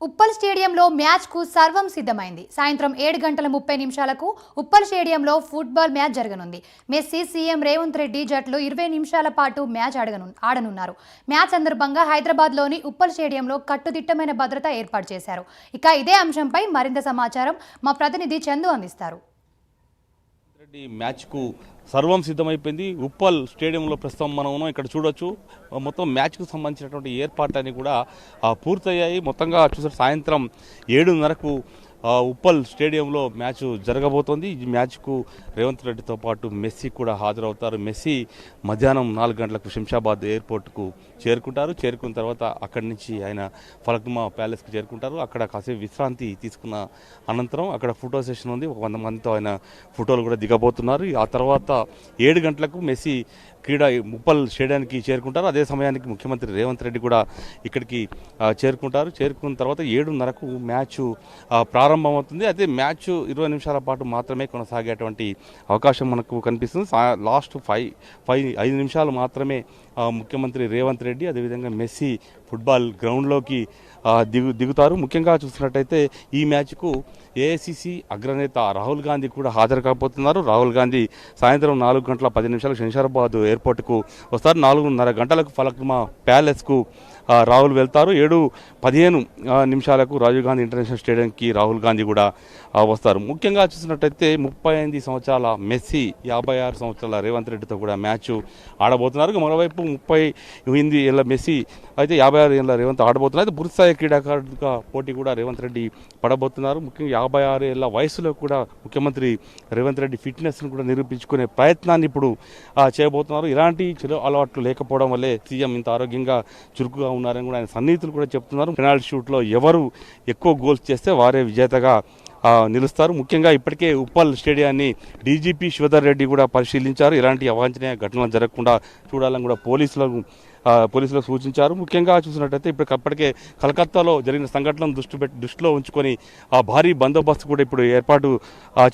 ఉప్పల్ స్టేడియంలో మ్యాచ్కు సర్వం సిద్ధమైంది. సాయంత్రం 7:30 ఉప్పల్ స్టేడియంలో ఫుట్బాల్ మ్యాచ్ జరగనుంది. మెస్సీ, సీఎం రేవంత్ రెడ్డి జట్లు 20 నిమిషాల పాటు మ్యాచ్ ఆడనున్నారు. మ్యాచ్ సందర్భంగా హైదరాబాద్లోని ఉప్పల్ స్టేడియంలో కట్టుదిట్టమైన భద్రత ఏర్పాటు చేశారు. ఇక ఇదే అంశంపై మరింత సమాచారం మా ప్రతినిధి చందు అందిస్తారు. మ్యాచ్కు సర్వం సిద్ధమైపోయింది. ఉప్పల్ స్టేడియంలో ప్రస్తుతం మనం ఉన్నాం. ఇక్కడ చూడొచ్చు మొత్తం మ్యాచ్కు సంబంధించినటువంటి ఏర్పాట్లన్నీ కూడా పూర్తయ్యాయి. మొత్తంగా చూసారు సాయంత్రం 7:30కు ఉప్పల్ స్టేడియంలో మ్యాచ్ జరగబోతోంది. ఈ మ్యాచ్కు రేవంత్ రెడ్డితో పాటు మెస్సీ కూడా హాజరవుతారు. మెస్సీ మధ్యాహ్నం 4 గంటలకు శంషాబాద్ ఎయిర్పోర్ట్కు చేరుకున్న తర్వాత అక్కడి నుంచి ఆయన ఫలక్నుమా ప్యాలెస్కి చేరుకుంటారు. అక్కడ కాసేపు విశ్రాంతి తీసుకున్న అనంతరం అక్కడ ఫోటో సెషన్ ఉంది. 100 మందితో ఆయన ఫోటోలు కూడా దిగబోతున్నారు. ఆ తర్వాత 7 గంటలకు మెస్సీ ఉప్పల్ స్టేడియానికి చేరుకుంటారు. అదే సమయానికి ముఖ్యమంత్రి రేవంత్ రెడ్డి కూడా ఇక్కడికి చేరుకుంటారు. చేరుకున్న తర్వాత 7:30కు మ్యాచ్ ప్రారంభమవుతుంది. అయితే మ్యాచ్ 20 నిమిషాల పాటు మాత్రమే కొనసాగేటువంటి అవకాశం మనకు కనిపిస్తుంది. లాస్ట్ 5 నిమిషాలు మాత్రమే ముఖ్యమంత్రి రేవంత్ రెడ్డి అదేవిధంగా మెస్సీ ఫుట్బాల్ గ్రౌండ్లోకి దిగుతారు. ముఖ్యంగా చూసినట్టయితే ఈ మ్యాచ్కు ఏఐసిసి అగ్రనేత రాహుల్ గాంధీ కూడా హాజరు కాబోతున్నారు. రాహుల్ గాంధీ సాయంత్రం 4:10 శంషాబాద్ ఎయిర్పోర్ట్కు వస్తారు. 4:30 గంటలకు ఫలక్నుమా ప్యాలెస్కు రాహుల్ వెళ్తారు. 7:15 రాజీవ్ గాంధీ ఇంటర్నేషనల్ స్టేడియంకి రాహుల్ గాంధీ కూడా వస్తారు. ముఖ్యంగా చూసినట్టయితే 38 సంవత్సరాల మెస్సీ 56 సంవత్సరాల రేవంత్ రెడ్డితో కూడా మ్యాచ్ ఆడబోతున్నారు. మరోవైపు 38 ఏళ్ల మెస్సీ అయితే 56 ఏళ్ల రేవంత్ ఆడబోతున్నారు. అయితే పూర్తిస్థాయి క్రీడాకారుడిగా పోటీ కూడా రేవంత్ రెడ్డి పడబోతున్నారు. ముఖ్యంగా 56 ఏళ్ల వయసులో కూడా ముఖ్యమంత్రి రేవంత్ రెడ్డి ఫిట్నెస్ను కూడా నిరూపించుకునే ప్రయత్నాన్ని ఇప్పుడు చేయబోతున్నారు. ఇలాంటి చెడు అలవాట్లు లేకపోవడం వల్లే సీఎం ఇంత ఆరోగ్యంగా చురుకుగా ఉన్నారని కూడా ఆయన సన్నిహితులు కూడా చెప్తున్నారు. పెనాల్టీ షూట్లో ఎవరు ఎక్కువ గోల్స్ చేస్తే వారే విజేతగా నిలుస్తారు. ముఖ్యంగా ఇప్పటికే ఉప్పల్ స్టేడియాన్ని డీజీపీ శివధర్ రెడ్డి కూడా పరిశీలించారు. ఇలాంటి అవాంఛనీయ ఘటనలు జరగకుండా చూడాలని కూడా పోలీసులకు సూచించారు. ముఖ్యంగా చూసినట్టయితే ఇప్పటికే కలకత్తాలో జరిగిన సంఘటనలను దృష్టిలో ఉంచుకొని భారీ బందోబస్తు కూడా ఇప్పుడు ఏర్పాటు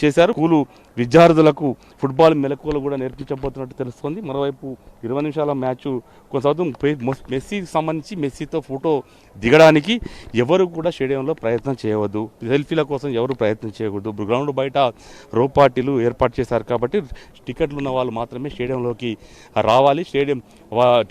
చేశారు. స్కూలు విద్యార్థులకు ఫుట్బాల్ మెలకువలు కూడా నేర్పించబోతున్నట్టు తెలుస్తోంది. మరోవైపు 20 నిమిషాల మ్యాచ్ కొనసాగుతుంది. మెస్సీకి సంబంధించి మెస్సీతో ఫోటో దిగడానికి ఎవరు కూడా స్టేడియంలో ప్రయత్నం చేయవద్దు. సెల్ఫీల కోసం ఎవరు ప్రయత్నం చేయకూడదు. గ్రౌండ్ బయట రో పార్టీలు ఏర్పాటు చేశారు కాబట్టి టికెట్లు ఉన్న వాళ్ళు మాత్రమే స్టేడియంలోకి రావాలి. స్టేడియం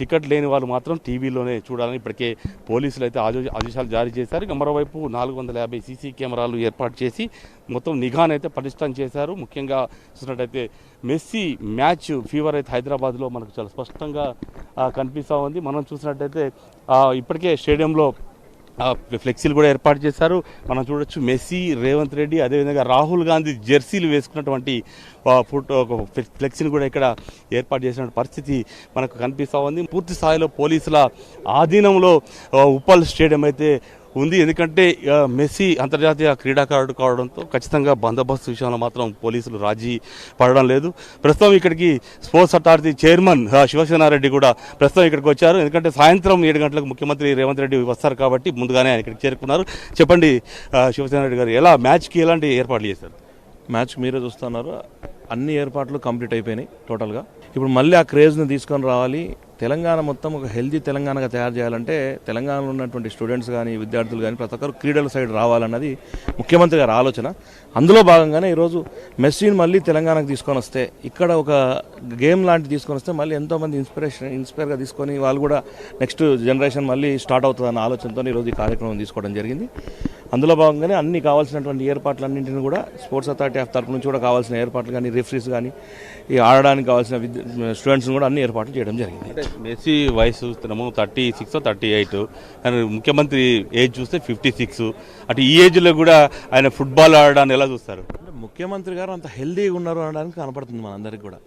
టికెట్ లేని వాళ్ళు మాత్రం టీవీలోనే చూడాలని ఇప్పటికే పోలీసులు అయితే ఆదేశాలు జారీ చేశారు. ఇక మరోవైపు 450 సీసీ కెమెరాలు ఏర్పాటు చేసి మొత్తం నిఘానైతే పటిష్టం చేశారు. ముఖ్యంగా చూసినట్టయితే మెస్సీ మ్యాచ్ ఫీవర్ అయితే హైదరాబాద్లో మనకు చాలా స్పష్టంగా కనిపిస్తూ ఉంది. మనం చూసినట్టయితే ఇప్పటికే స్టేడియంలో ఫ్లెక్సీలు కూడా ఏర్పాటు చేశారు. మనం చూడొచ్చు మెస్సీ, రేవంత్ రెడ్డి అదేవిధంగా రాహుల్ గాంధీ జెర్సీలు వేసుకున్నటువంటి ఫ్లెక్సీని కూడా ఇక్కడ ఏర్పాటు చేసిన పరిస్థితి మనకు కనిపిస్తూ ఉంది. పూర్తి స్థాయిలో పోలీసుల ఆధీనంలో ఉప్పల్ స్టేడియం అయితే ఉంది. ఎందుకంటే మెస్సీ అంతర్జాతీయ క్రీడాకారుడు కావడంతో ఖచ్చితంగా బందోబస్తు విషయంలో మాత్రం పోలీసులు రాజీ పడడం లేదు. ప్రస్తుతం ఇక్కడికి స్పోర్ట్స్ అథారిటీ చైర్మన్ శివసేనారెడ్డి కూడా ప్రస్తుతం ఇక్కడికి వచ్చారు. ఎందుకంటే సాయంత్రం 7 గంటలకు ముఖ్యమంత్రి రేవంత్ రెడ్డి వస్తారు కాబట్టి ముందుగానే ఆయన ఇక్కడికి చేరుకున్నారు. చెప్పండి శివసేనారెడ్డి గారు, ఎలా మ్యాచ్కి ఎలాంటి ఏర్పాట్లు చేశారు? మ్యాచ్ మీరే చూస్తున్నారు. అన్ని ఏర్పాట్లు కంప్లీట్ అయిపోయినాయి టోటల్గా. ఇప్పుడు మళ్ళీ ఆ క్రేజ్ని తీసుకొని రావాలి. తెలంగాణ మొత్తం ఒక హెల్దీ తెలంగాణగా తయారు చేయాలంటే తెలంగాణలో ఉన్నటువంటి స్టూడెంట్స్ కానీ విద్యార్థులు కానీ ప్రతి ఒక్కరు క్రీడల సైడ్ రావాలన్నది ముఖ్యమంత్రి గారి ఆలోచన. అందులో భాగంగానే ఈరోజు మెస్సీని మళ్ళీ తెలంగాణకు తీసుకొని వస్తే, ఇక్కడ ఒక గేమ్ లాంటివి తీసుకొని వస్తే మళ్ళీ ఎంతోమంది ఇన్స్పైర్గా తీసుకొని వాళ్ళు కూడా నెక్స్ట్ జనరేషన్ మళ్ళీ స్టార్ట్ అవుతుందన్న ఆలోచనతో ఈరోజు ఈ కార్యక్రమం తీసుకోవడం జరిగింది. అందులో భాగంగానే అన్ని కావాల్సినటువంటి ఏర్పాట్లన్నింటినీ కూడా స్పోర్ట్స్ అథారిటీ ఆఫ్ తరఫు నుంచి కూడా కావాల్సిన ఏర్పాట్లు కానీ రిఫరీస్ కానీ ఈ ఆడడానికి కావాల్సిన స్టూడెంట్స్ని కూడా అన్ని ఏర్పాట్లు చేయడం జరిగింది. మెస్సీ వయసు చూస్తున్నాము 36 38, అండ్ ముఖ్యమంత్రి ఏజ్ చూస్తే 56. అంటే ఈ ఏజ్లో కూడా ఆయన ఫుట్బాల్ ఆడడాన్ని ఎలా చూస్తారు? అంటే ముఖ్యమంత్రి గారు అంత హెల్దీగా ఉన్నారు అనడానికి కనపడుతుంది మనందరికీ కూడా.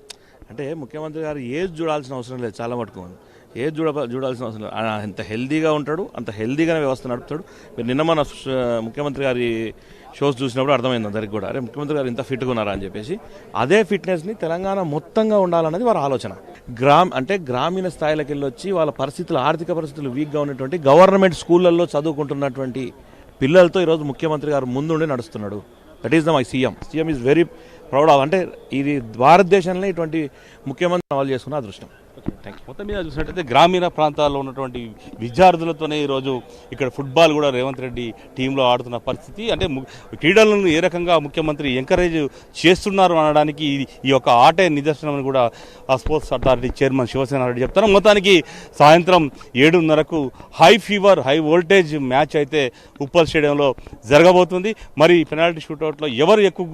అంటే ముఖ్యమంత్రి గారు ఏజ్ చూడాల్సిన అవసరం లేదు. చాలా మటుకు ఏజ్ చూడాల్సిన అవసరం లేదు. ఆయన ఎంత హెల్దీగా ఉంటాడు, అంత హెల్దీగానే వ్యవస్థ నడుపుతాడు. మీరు నిన్న మన ముఖ్యమంత్రి గారి షోస్ చూసినప్పుడు అర్థమైంది అందరికి కూడా, అరే ముఖ్యమంత్రి గారు ఇంత ఫిట్గా ఉన్నారా అని చెప్పేసి. అదే ఫిట్నెస్ని తెలంగాణ మొత్తంగా ఉండాలన్నది వారి ఆలోచన. అంటే గ్రామీణ స్థాయిలోకి వెళ్ళి వచ్చి వాళ్ళ పరిస్థితులు, ఆర్థిక పరిస్థితులు వీక్గా ఉన్నటువంటి గవర్నమెంట్ స్కూళ్ళల్లో చదువుకుంటున్నటువంటి పిల్లలతో ఈరోజు ముఖ్యమంత్రి గారు ముందుండి నడుస్తున్నాడు. That is the my CM is very proud of. అంటే ఇది భారతదేశంలో ఇటువంటి ముఖ్యమంత్రి అమలు చేసుకున్న అదృష్టం. మొత్తం మీద చూసినట్టయితే గ్రామీణ ప్రాంతాల్లో ఉన్నటువంటి విద్యార్థులతోనే ఈరోజు ఇక్కడ ఫుట్బాల్ కూడా రేవంత్ రెడ్డి టీంలో ఆడుతున్న పరిస్థితి. అంటే క్రీడలను ఏ రకంగా ముఖ్యమంత్రి ఎంకరేజ్ చేస్తున్నారు అనడానికి ఈ యొక్క ఆటే నిదర్శనం అని కూడా ఆ sports authority chairman Shivasena Reddy చెప్తారు. మొత్తానికి సాయంత్రం 7:30కు high fever high voltage match అయితే ఉప్పల్ స్టేడియంలో జరగబోతుంది. మరి పెనాల్టీ షూట్అవుట్లో ఎవరు ఎక్కువ